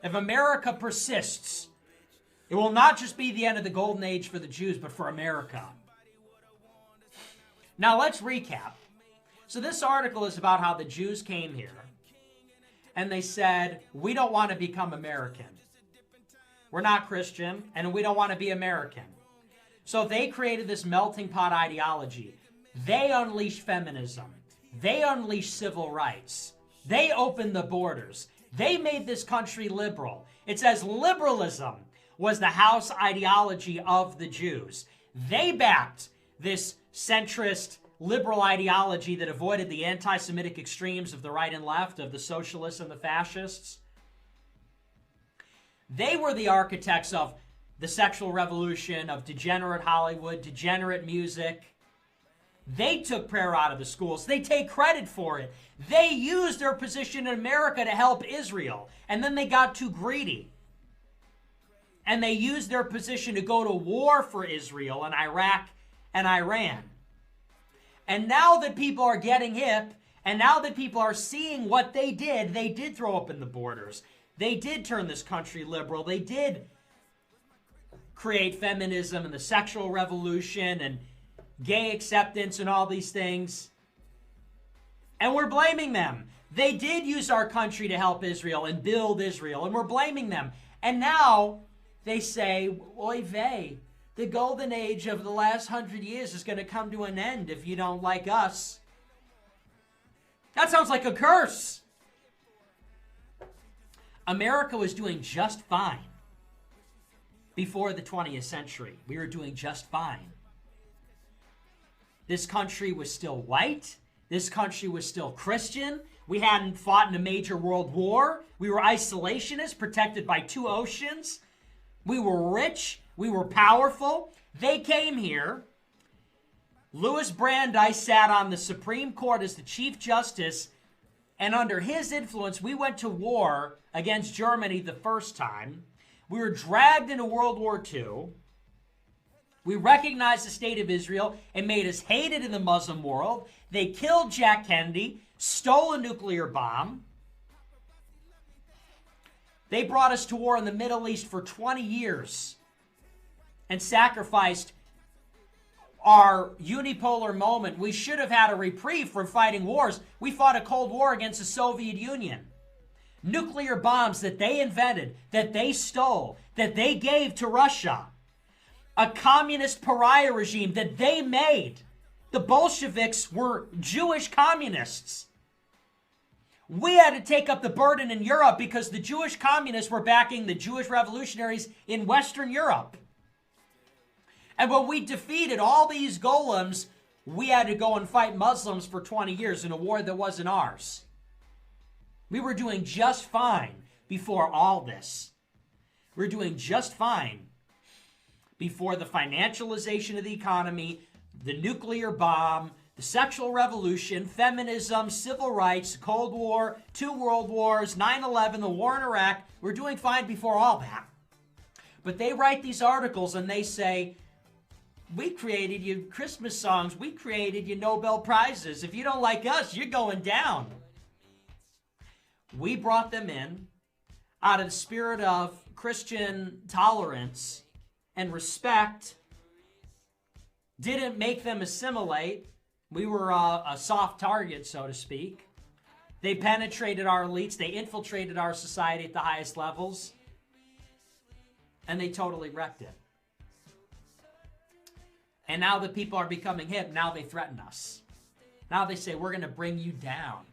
if America persists, it will not just be the end of the golden age for the Jews, but for America. Now let's recap. So this article is about how the Jews came here and they said, we don't want to become American. We're not Christian and we don't want to be American. So they created this melting pot ideology. They unleashed feminism. They unleashed civil rights. They opened the borders. They made this country liberal. It says liberalism was the house ideology of the Jews. They backed this centrist liberal ideology that avoided the anti-Semitic extremes of the right and left, of the socialists and the fascists. They were the architects of the sexual revolution, of degenerate Hollywood, degenerate music. They took prayer out of the schools. They take credit for it. They used their position in America to help Israel. And then they got too greedy. And they used their position to go to war for Israel and Iraq and Iran. And now that people are getting hip, and now that people are seeing what they did throw open the borders. They did turn this country liberal. They did create feminism and the sexual revolution and gay acceptance and all these things. And we're blaming them. They did use our country to help Israel and build Israel, and we're blaming them. And now they say, oy vey, the golden age of the last 100 years is going to come to an end if you don't like us. That sounds like a curse. America was doing just fine before the 20th century. We were doing just fine. This country was still white. This country was still Christian. We hadn't fought in a major world war. We were isolationists, protected by 2 oceans. We were rich. We were powerful. They came here. Louis Brandeis sat on the Supreme Court as the Chief Justice, and under his influence, we went to war against Germany the first time. We were dragged into World War II. We recognized the state of Israel and made us hated in the Muslim world. They killed Jack Kennedy, stole a nuclear bomb. They brought us to war in the Middle East for 20 years and sacrificed our unipolar moment. We should have had a reprieve from fighting wars. We fought a Cold War against the Soviet Union. Nuclear bombs that they invented, that they stole, that they gave to Russia. A communist pariah regime that they made. The Bolsheviks were Jewish communists. We had to take up the burden in Europe because the Jewish communists were backing the Jewish revolutionaries in Western Europe. And when we defeated all these golems, we had to go and fight Muslims for 20 years in a war that wasn't ours. We were doing just fine before all this. We were doing just fine before the financialization of the economy, the nuclear bomb, the sexual revolution, feminism, civil rights, Cold War, 2 world wars, 9/11, the war in Iraq. We're doing fine before all that. But they write these articles and they say, we created you Christmas songs. We created you Nobel Prizes. If you don't like us, you're going down. We brought them in out of the spirit of Christian tolerance and respect. Didn't make them assimilate. We were a soft target, so to speak. They penetrated our elites. They infiltrated our society at the highest levels. And they totally wrecked it. And now that people are becoming hip, now they threaten us. Now they say, we're going to bring you down.